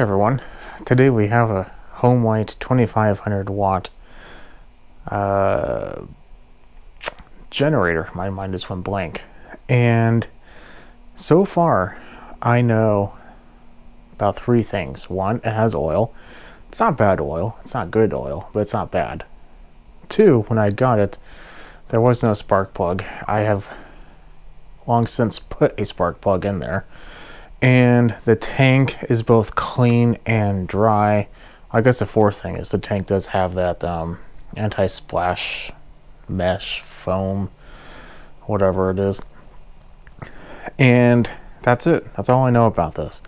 everyone. Today we have a Homelite 2500 watt generator. My mind just went blank. And so far I know about three things. One, it has oil. It's not bad oil. It's not good oil, but it's not bad. Two, when I got it, there was no spark plug. I have long since put a spark plug in there. And the tank is both clean and dry. I guess the fourth thing is the tank does have that anti-splash mesh foam, whatever it is. And that's it. That's all I know about this.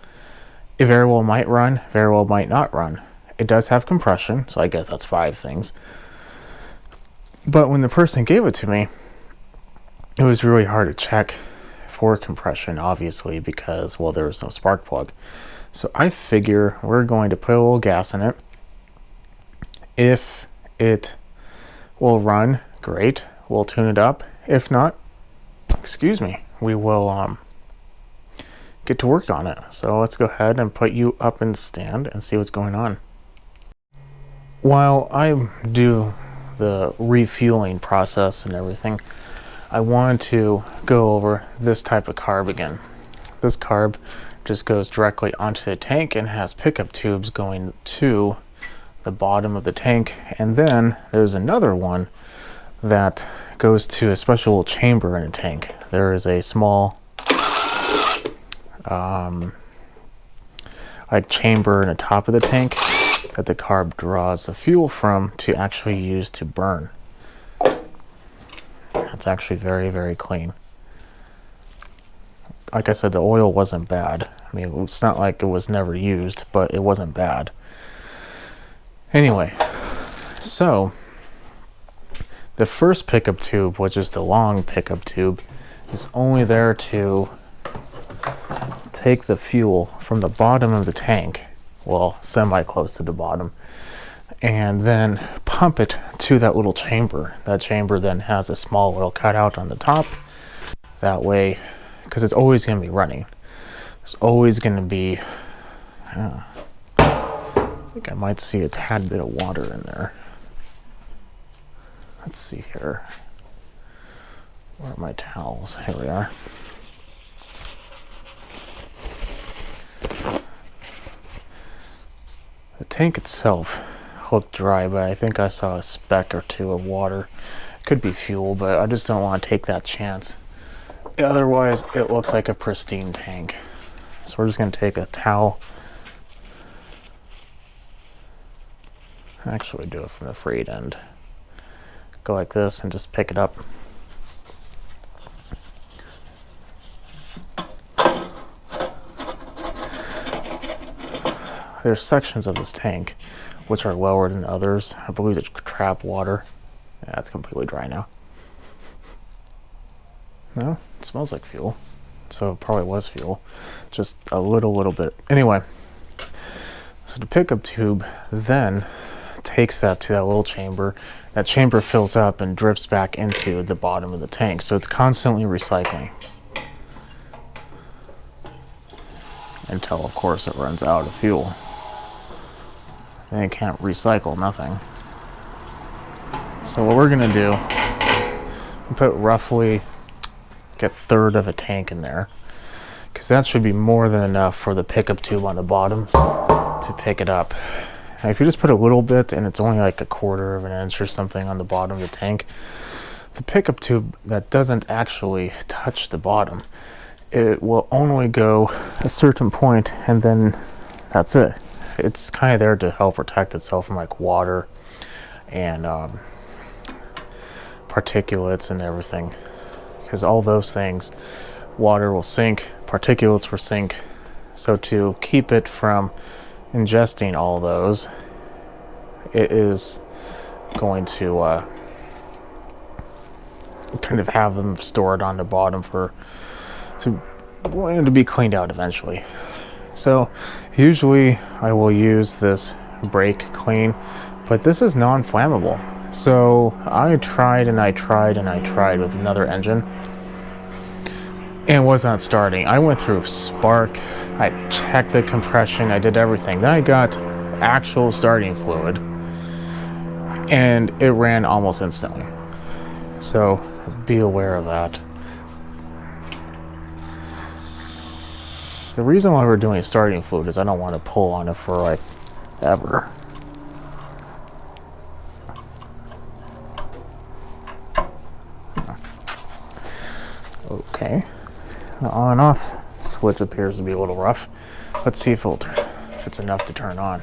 It very well might run, very well might not run. It does have compression, so I guess that's five things. But when the person gave it to me, it was really hard to check for compression, obviously, because, well, there's no spark plug. So I figure we're going to put a little gas in it. If it will run, great, we'll tune it up. If not, we will get to work on it. So let's go ahead and put you up in the stand and see what's going on. While I do the refueling process and everything, I wanted to go over this type of carb again. This carb just goes directly onto the tank and has pickup tubes going to the bottom of the tank, and then there's another one that goes to a special chamber in the tank. There is a small like chamber in the top of the tank that the carb draws the fuel from to actually use to burn. It's actually very, very clean. Like I said, the oil wasn't bad. I mean, it's not like it was never used, but it wasn't bad. Anyway, so the first pickup tube, which is the long pickup tube, is only there to take the fuel from the bottom of the tank, well, semi close to the bottom, and then pump it to that little chamber. That chamber then has a small little cutout on the top. That way, because it's always going to be running, there's always going to be, I think I might see a tad bit of water in there. Let's see here. Where are my towels? Here we are. The tank itself looked dry, but I think I saw a speck or two of water. Could be fuel, but I just don't want to take that chance. Otherwise, it looks like a pristine tank. So we're just going to take a towel. Actually, do it from the frayed end. Go like this and just pick it up. There's sections of this tank which are lower than others. I believe it's trap water. Yeah, it's completely dry now. No, it smells like fuel. So it probably was fuel. Just a little bit. Anyway, so the pickup tube then takes that to that little chamber. That chamber fills up and drips back into the bottom of the tank. So it's constantly recycling. Until, of course, it runs out of fuel. Then it can't recycle nothing. So what we're gonna do, put roughly a third of a tank in there, because that should be more than enough for the pickup tube on the bottom to pick it up. Now, if you just put a little bit and it's only like a quarter of an inch or something on the bottom of the tank, the pickup tube that doesn't actually touch the bottom, it will only go a certain point and then that's it. It's kind of there to help protect itself from like water and particulates and everything, because all those things, water will sink, particulates will sink. So to keep it from ingesting all those, it is going to kind of have them stored on the bottom to be cleaned out eventually. So usually I will use this brake clean, but this is non-flammable. So I tried with another engine, and was not starting. I went through spark, I checked the compression, I did everything. Then I got actual starting fluid, and it ran almost instantly. So be aware of that. The reason why we're doing starting fluid is I don't want to pull on it for like ever. Okay, the on and off switch appears to be a little rough. Let's see if it's enough to turn on.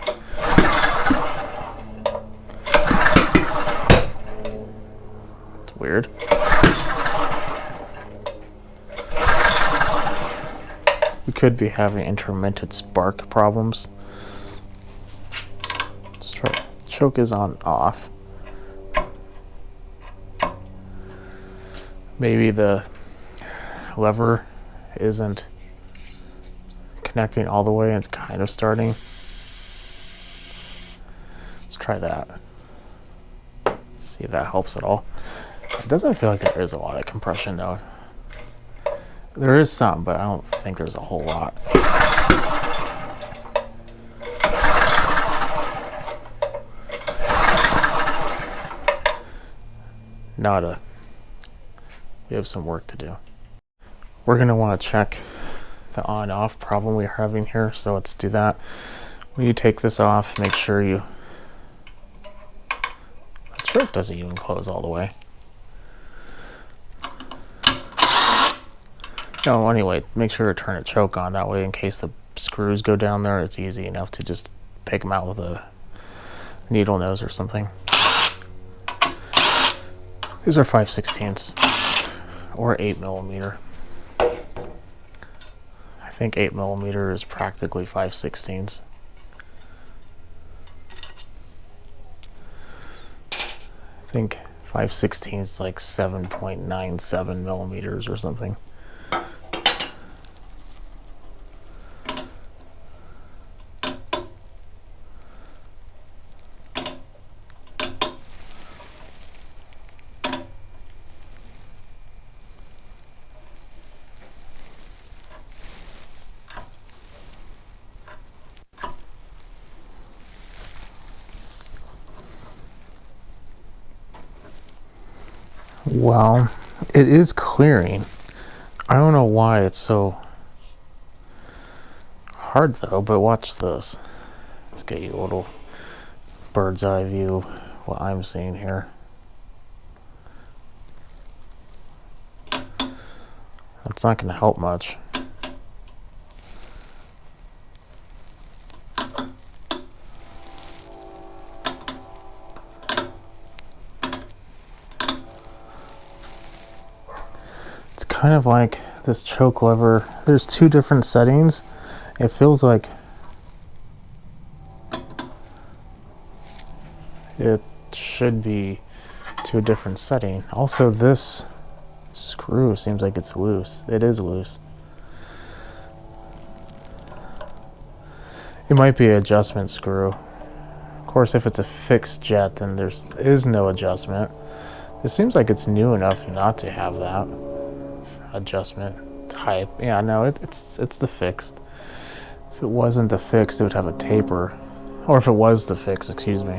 It's weird. We could be having intermittent spark problems. Let's try. Choke is on off. Maybe the lever isn't connecting all the way and it's kind of starting. Let's try that. See if that helps at all. It doesn't feel like there is a lot of compression though. There is some, but I don't think there's a whole lot. We have some work to do. We're going to want to check the on-off problem we're having here, so let's do that. When you take this off, make sure the choke doesn't even close all the way. No, anyway, make sure to turn a choke on, that way in case the screws go down there, it's easy enough to just pick them out with a needle nose or something. These are 5/16 or 8mm. I think 8mm is practically 5/16. I think 5/16 is like 7.97mm or something. Well, it is clearing. I don't know why it's so hard though, but watch this. Let's get you a little bird's eye view of what I'm seeing here. That's not going to help much. Kind of like this choke lever, there's two different settings. It feels like it should be to a different setting. Also, this screw seems like it's loose. It is loose. It might be an adjustment screw. Of course, if it's a fixed jet, then there is no adjustment. It seems like it's new enough not to have that adjustment type. Yeah, no, it's the fixed. If it wasn't the fixed, it would have a taper, or if it was the fixed, excuse me.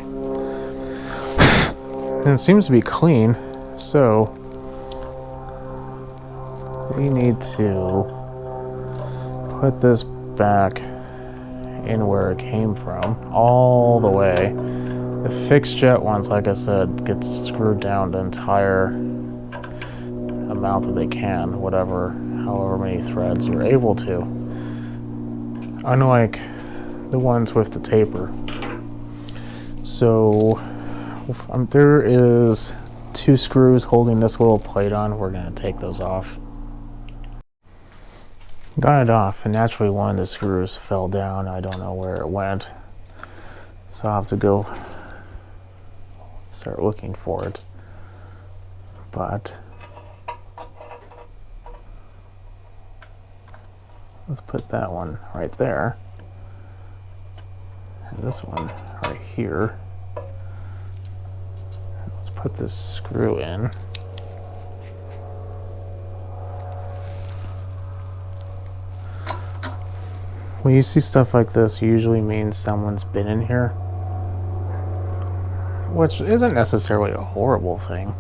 And it seems to be clean, so we need to put this back in where it came from, all the way. The fixed jet ones, like I said, gets screwed down the entire amount that they can, however many threads you're able to, unlike the ones with the taper. So there is two screws holding this little plate on. We're going to take those off. Got it off, and naturally one of the screws fell down. I don't know where it went, so I'll have to go start looking for it. But let's put that one right there, and this one right here. Let's put this screw in. when you see stuff like this, usually means someone's been in here, which isn't necessarily a horrible thing.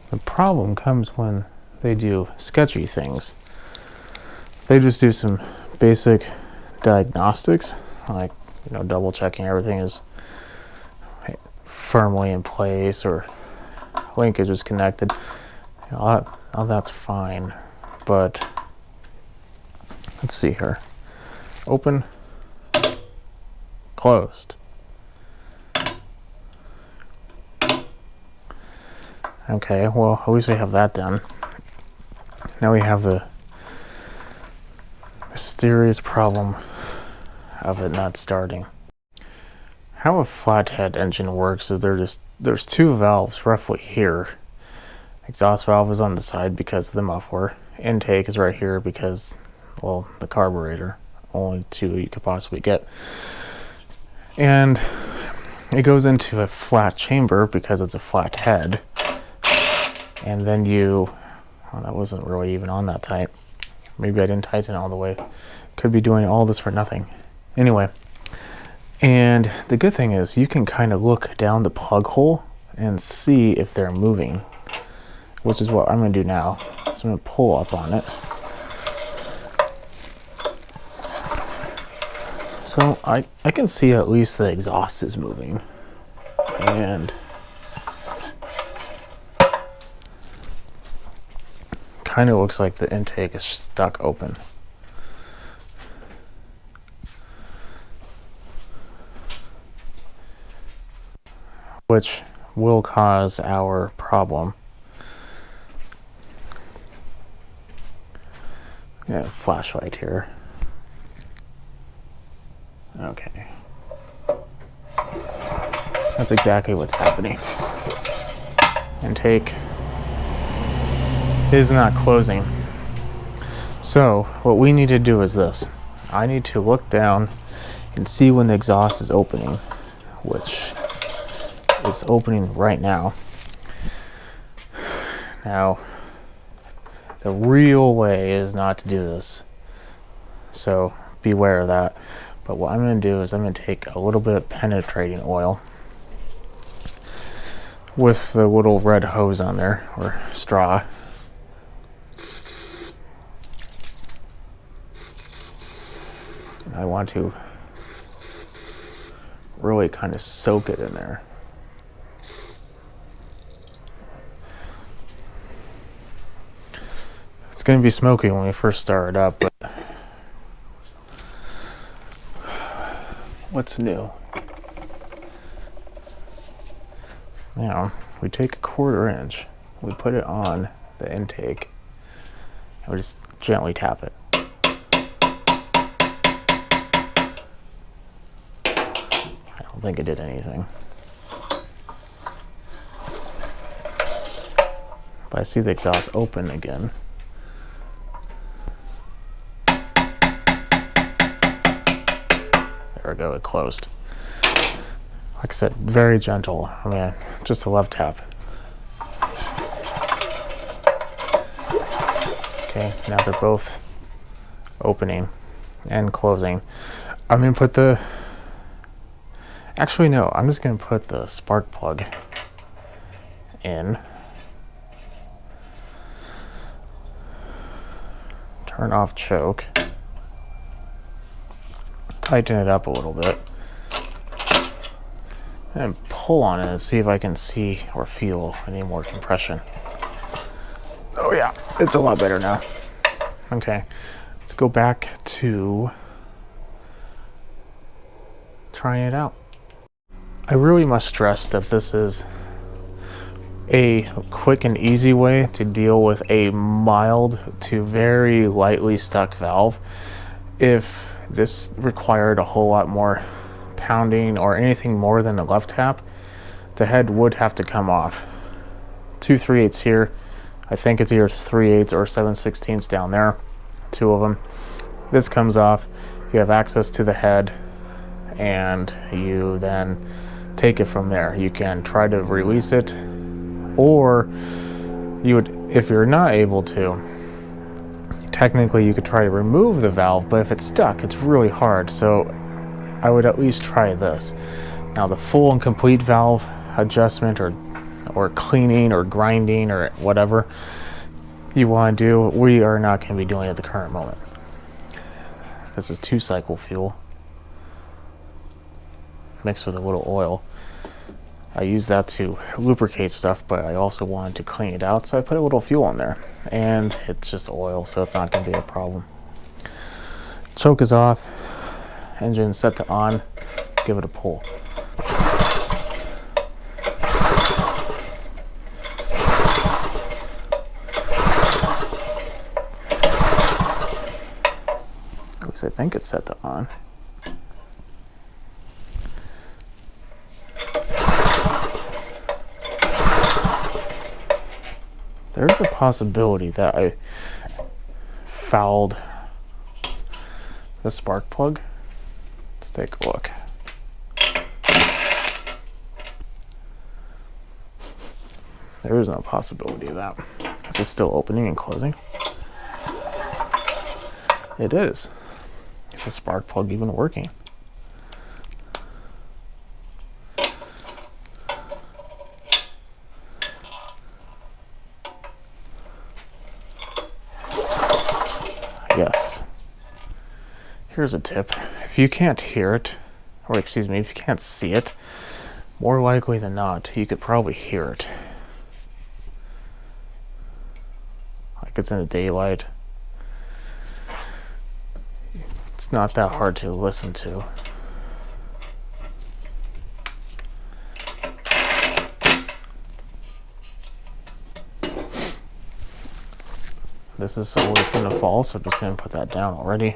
The problem comes when they do sketchy things. They just do some basic diagnostics, like, you know, double checking everything is firmly in place or linkage is connected. You know, that's fine, but let's see here. Open, closed. Okay, well, at least we have that done. Now we have the mysterious problem of it not starting. How a flathead engine works is there's two valves roughly here. Exhaust valve is on the side because of the muffler. Intake is right here because, well, the carburetor. Only two you could possibly get. And it goes into a flat chamber because it's a flat head. And then well, that wasn't really even on that tight. Maybe I didn't tighten it all the way. Could be doing all this for nothing. Anyway, and the good thing is you can kind of look down the plug hole and see if they're moving, which is what I'm going to do now. So I'm going to pull up on it. So I can see at least the exhaust is moving, and kind of looks like the intake is stuck open. Which will cause our problem. Yeah, flashlight here. Okay. That's exactly what's happening. Intake is not closing. So what we need to do is this. I need to look down and see when the exhaust is opening, which is opening right now. Now, the real way is not to do this, so beware of that. But what I'm going to do is I'm going to take a little bit of penetrating oil with the little red hose on there, or straw. I want to really kind of soak it in there. It's going to be smoky when we first start it up, but what's new? Now, we take a 1/4 inch, we put it on the intake, and we just gently tap it. I don't think it did anything. But I see the exhaust open again. There we go, it closed. Like I said, very gentle. I mean, just a left tap. Okay, now they're both opening and closing. I'm gonna put the, actually no, I'm just gonna put the spark plug in. Turn off choke. Tighten it up a little bit. And pull on it and see if I can see or feel any more compression. Oh yeah, it's a lot better now. Okay, let's go back to trying it out. I really must stress that this is a quick and easy way to deal with a mild to very lightly stuck valve. If this required a whole lot more pounding or anything more than a left tap, the head would have to come off. 2 3/8 here. I think it's either 3/8 or 7/16 down there. 2 of them. This comes off. You have access to the head, and you then take it from there. You can try to release it, or you would, if you're not able to, technically you could try to remove the valve, but if it's stuck, it's really hard. So I would at least try this. Now the full and complete valve adjustment or cleaning or grinding or whatever you want to do, we are not going to be doing at the current moment. This is 2-cycle fuel mixed with a little oil. I use that to lubricate stuff, but I also wanted to clean it out, so I put a little fuel in there. And it's just oil, so it's not going to be a problem. Choke is off. Engine set to on. Give it a pull. At least I think it's set to on. There's a possibility that I fouled the spark plug. Let's take a look. There is no possibility of that. Is this still opening and closing? It is. Is the spark plug even working? Yes. Here's a tip. If you can't hear it, or excuse me, if you can't see it, more likely than not, you could probably hear it. Like it's in the daylight. It's not that hard to listen to. This is always going to fall, so I'm just going to put that down already.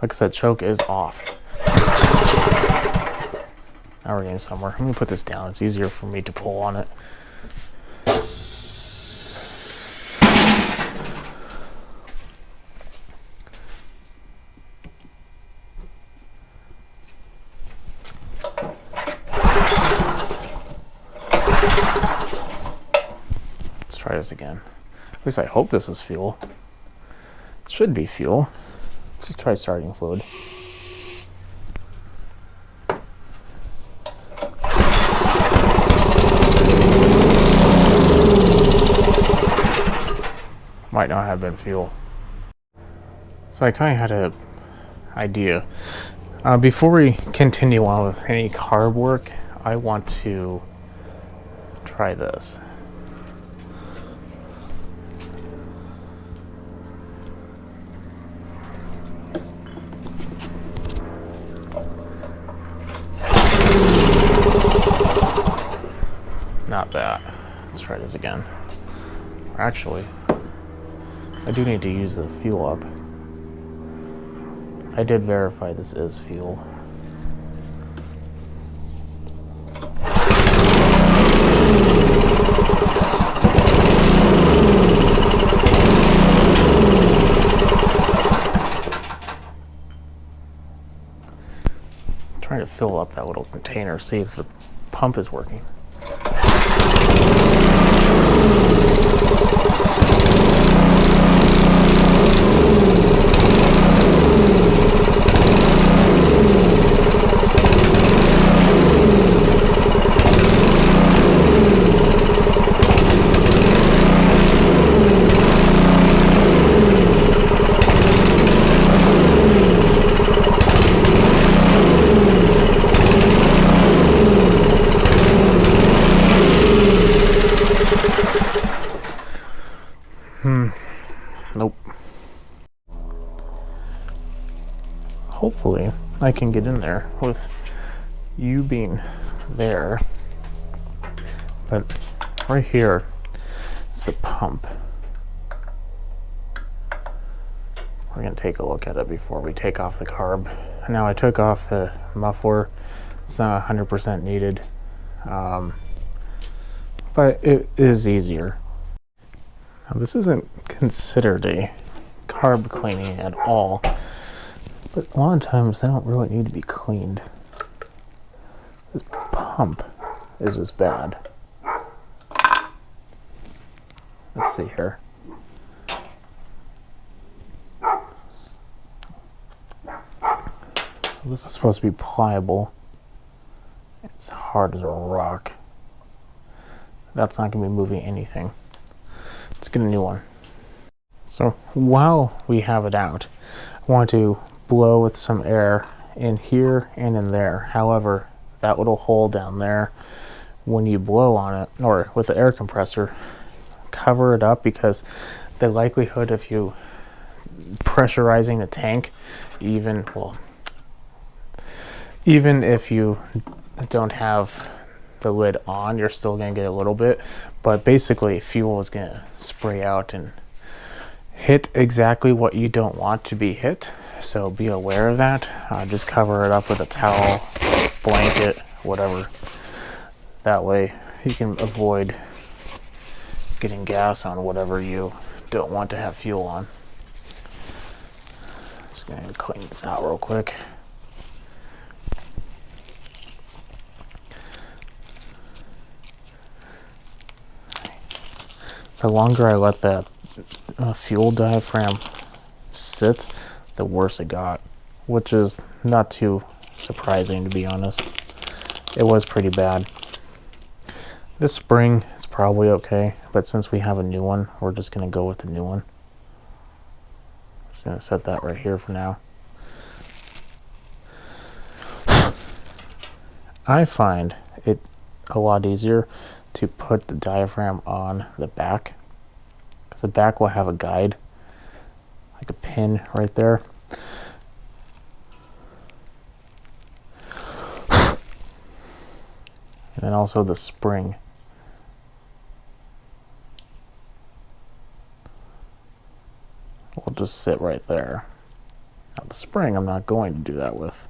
Like I said, choke is off. Now we're getting somewhere. I'm going to put this down. It's easier for me to pull on it. Let's try this again. At least I hope this is fuel. It should be fuel. Let's just try starting fluid. Might not have been fuel. So I kind of had an idea. Before we continue on with any carb work, I want to try this. Not bad. Let's try this again. Actually, I do need to use the fuel up. I did verify this is fuel. Trying to fill up that little container, see if the pump is working. Nope. Hopefully I can get in there with you being there. But right here is the pump. We're going to take a look at it before we take off the carb. Now I took off the muffler. It's not 100% needed. But it is easier. Now this isn't considered a carb cleaning at all, but a lot of times they don't really need to be cleaned. This pump is just bad. Let's see here. This is supposed to be pliable. It's hard as a rock. That's not going to be moving anything. Let's get a new one. So while we have it out, I want to blow with some air in here and in there. However, that little hole down there, when you blow on it, or with the air compressor, cover it up, because the likelihood of you pressurizing the tank, even if you don't have the lid on, you're still going to get a little bit, but basically fuel is going to spray out and hit exactly what you don't want to be hit. So be aware of that. Just cover it up with a towel, blanket, whatever. That way you can avoid getting gas on whatever you don't want to have fuel on. Just going to clean this out real quick. The longer I let that fuel diaphragm sit, the worse it got, which is not too surprising, to be honest. It was pretty bad. This spring is probably okay, but since we have a new one, we're just going to go with the new one. Just going to set that right here for now. I find it a lot easier to put the diaphragm on the back, because the back will have a guide, like a pin right there. And then also the spring. Will just sit right there. Now the spring I'm not going to do that with.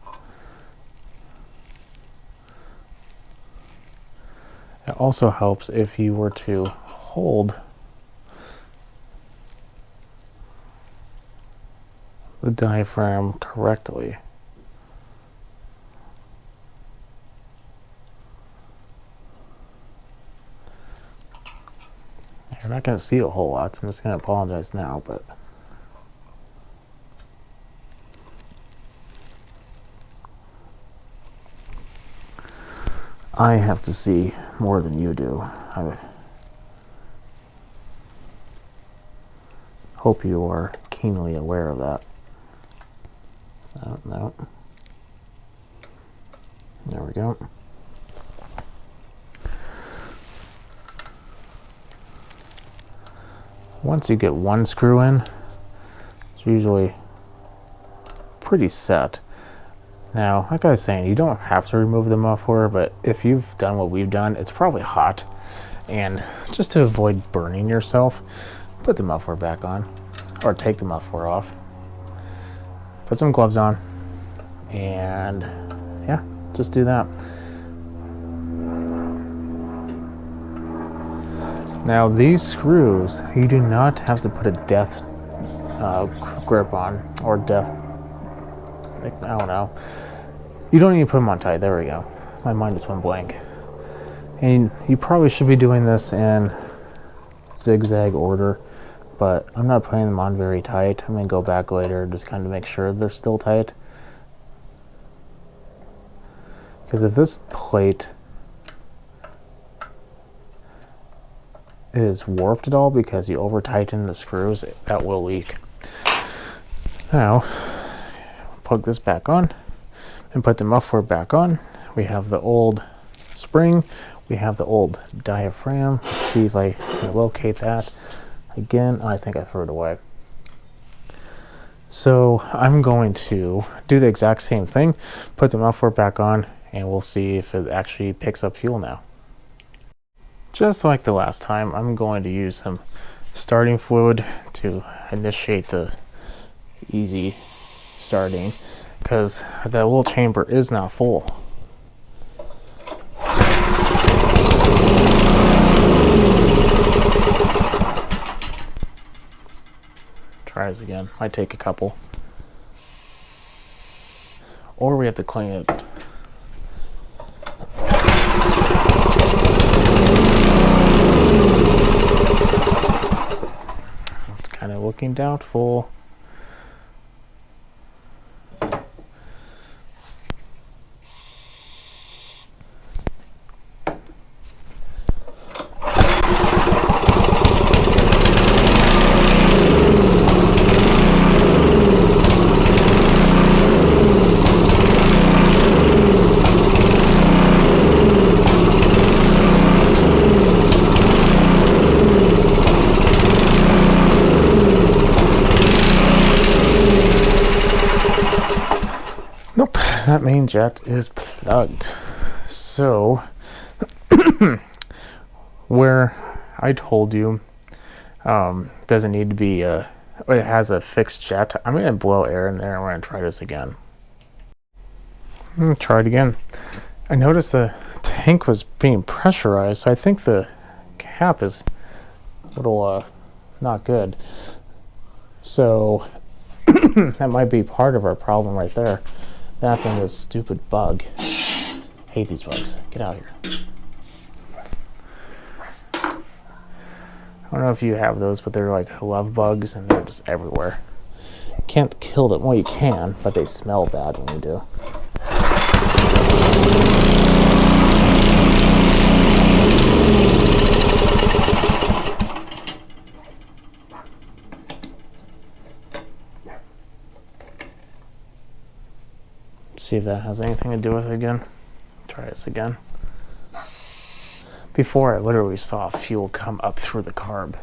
It also helps if you were to hold the diaphragm correctly. You're not going to see a whole lot, so I'm just going to apologize now, but I have to see more than you do. I hope you are keenly aware of that. No. There we go. Once you get one screw in, it's usually pretty set. Now, like I was saying, you don't have to remove the muffler, but if you've done what we've done, it's probably hot. And just to avoid burning yourself, put the muffler back on, or take the muffler off. Put some gloves on, and yeah, just do that. Now, these screws, you do not have to put a death grip on, or death, I don't know. You don't need to put them on tight. There we go. My mind just went blank. And you probably should be doing this in zigzag order, but I'm not putting them on very tight. I'm going to go back later just kind of make sure they're still tight. Because if this plate is warped at all because you over tighten the screws, that will leak. Now, plug this back on and put the muffler back on. We have the old spring, we have the old diaphragm. Let's see if I can locate that. Again, I think I threw it away. So I'm going to do the exact same thing, put the muffler back on, and we'll see if it actually picks up fuel now. Just like the last time, I'm going to use some starting fluid to initiate the easy starting, because that little chamber is now full. Try this again. Might take a couple. Or we have to clean it. It's kind of looking doubtful. that main jet is plugged. So, where I told you doesn't need to be it has a fixed jet, I'm going to blow air in there and we're going to try this again. Try it again. I noticed the tank was being pressurized, so I think the cap is a little not good. So that might be part of our problem right there. That and this stupid bug. Hate these bugs. Get out of here. I don't know if you have those, but they're like love bugs and they're just everywhere. You can't kill them. Well, you can, but they smell bad when you do. Let's see if that has anything to do with it again. Try this again. Before I literally saw fuel come up through the carb.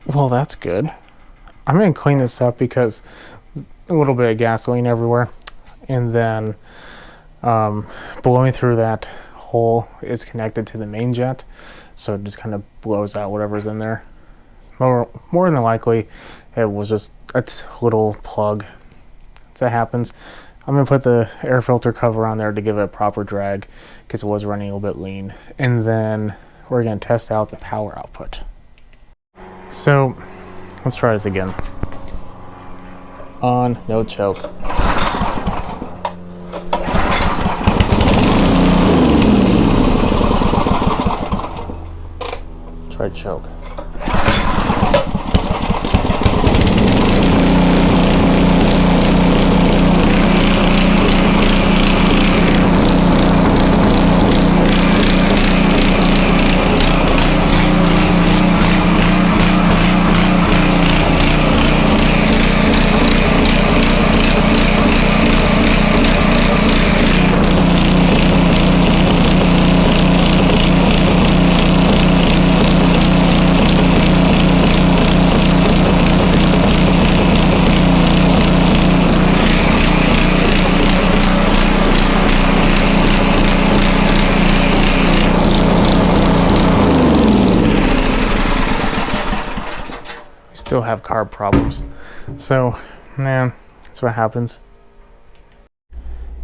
Well, that's good. I'm going to clean this up because a little bit of gasoline everywhere. And then blowing through that hole is connected to the main jet. So it just kind of blows out whatever's in there. More than likely, it was just a little plug. So that happens. I'm going to put the air filter cover on there to give it a proper drag because it was running a little bit lean. And then we're going to test out the power output. So, let's try this again. On, no choke. Try choke. Still have carb problems. So, man, that's what happens.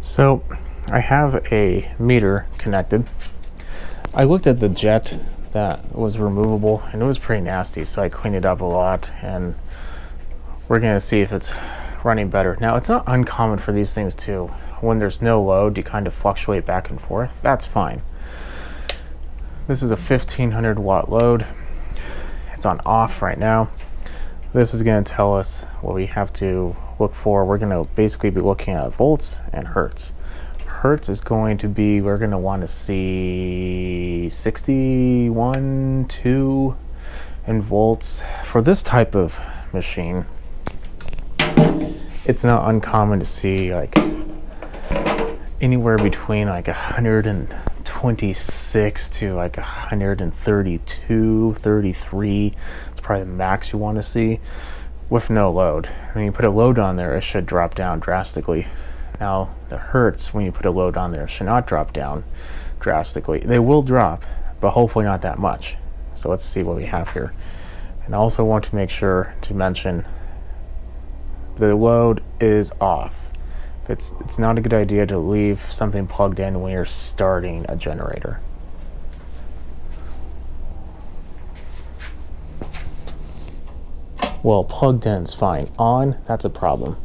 So, I have a meter connected. I looked at the jet that was removable and it was pretty nasty, so I cleaned it up a lot and we're going to see if it's running better. Now, it's not uncommon for these things too. When there's no load, you kind of fluctuate back and forth. That's fine. This is a 1500 watt load. It's on off right now. This is going to tell us what we have to look for. We're going to basically be looking at volts and hertz. Hertz is going to be, we're going to want to see 61, 2 in volts. For this type of machine, it's not uncommon to see like anywhere between like 126 to like 132, 33. Probably the max you want to see with no load. When you put a load on there, it should drop down drastically. Now the hertz, when you put a load on there, should not drop down drastically. They will drop, but hopefully not that much. So let's see what we have here. And I also want to make sure to mention the load is off. It's not a good idea to leave something plugged in when you're starting a generator. Well, plugged in's fine. On, that's a problem.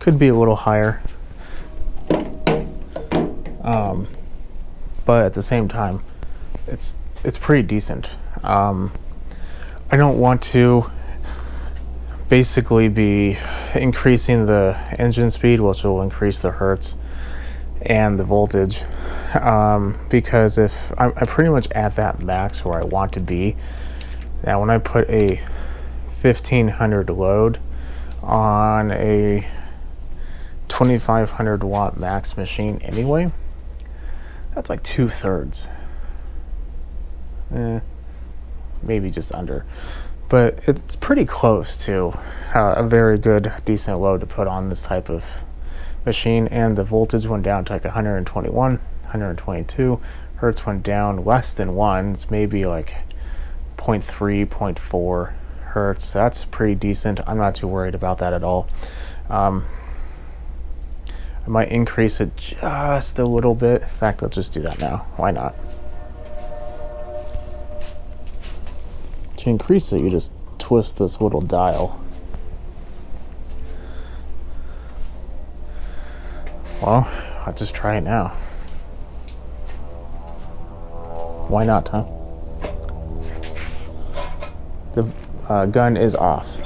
Could be a little higher. But at the same time, it's pretty decent. I don't want to basically be increasing the engine speed, which will increase the hertz and the voltage, because if I'm pretty much at that max where I want to be. Now when I put a 1500 load on a 2500 watt max machine anyway, that's like 2/3, maybe just under, but it's pretty close to a very good decent load to put on this type of machine. And the voltage went down to like 121, 122. Hertz went down less than 1. It's maybe like 0.3, 0.4 hertz. That's pretty decent. I'm not too worried about that at all. I might increase it just a little bit. In fact, let's just do that now. Why not? To increase it, you just twist this little dial. Well, I'll just try it now. Why not, huh? The gun is off.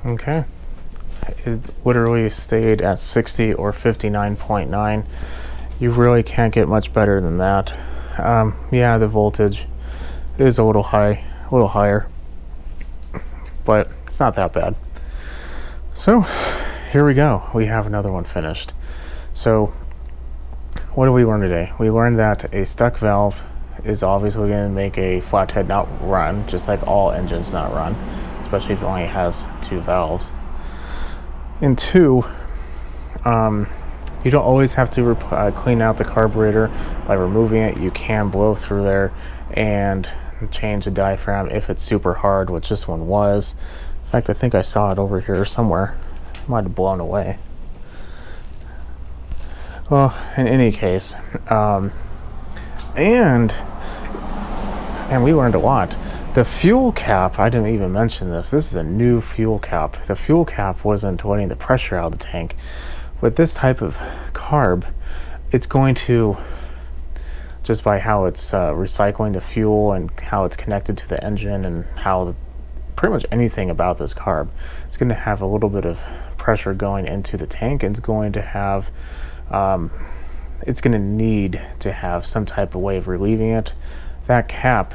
Okay, it literally stayed at 60 or 59.9. You really can't get much better than that. Yeah, the voltage is a little higher, but it's not that bad. So here we go. We have another one finished. So what did we learn today? We learned that a stuck valve is obviously going to make a flathead not run, just like all engines not run, especially if it only has 2 valves. And 2, you don't always have to clean out the carburetor by removing it. You can blow through there and change the diaphragm if it's super hard, which this one was. In fact, I think I saw it over here somewhere. It might have blown away. Well, in any case, and we learned a lot. The fuel cap, I didn't even mention this. This is a new fuel cap. The fuel cap wasn't letting the pressure out of the tank. With this type of carb, it's going to, just by how it's recycling the fuel and how it's connected to the engine and how pretty much anything about this carb, it's going to have a little bit of pressure going into the tank, and it's going to have, it's going to need to have some type of way of relieving it. That cap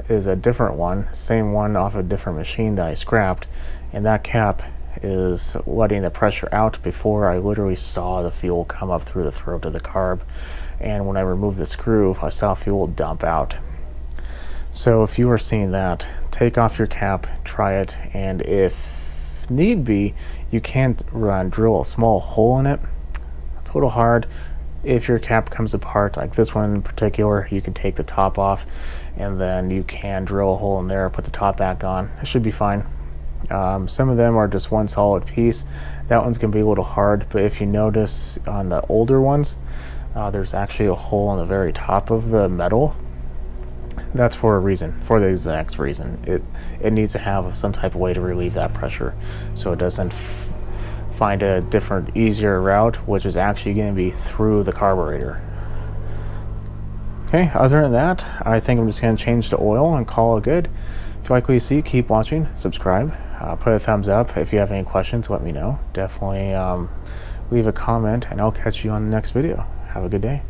is a different one, same one off a different machine that I scrapped, and that cap is letting the pressure out before I literally saw the fuel come up through the throat of the carb. And when I removed the screw, I saw fuel dump out. So if you are seeing that, take off your cap, try it, and if need be, you can drill a small hole in it. It's a little hard. if your cap comes apart, like this one in particular, you can take the top off and then you can drill a hole in there, put the top back on. It should be fine. Some of them are just one solid piece. That one's going to be a little hard, but if you notice on the older ones, there's actually a hole on the very top of the metal. That's for a reason, for the exact reason. It needs to have some type of way to relieve that pressure so it doesn't find a different, easier route, which is actually going to be through the carburetor. Okay, other than that, I think I'm just going to change the oil and call it good. If you like what you see, keep watching, subscribe, put a thumbs up. If you have any questions, let me know. Definitely leave a comment, and I'll catch you on the next video. Have a good day.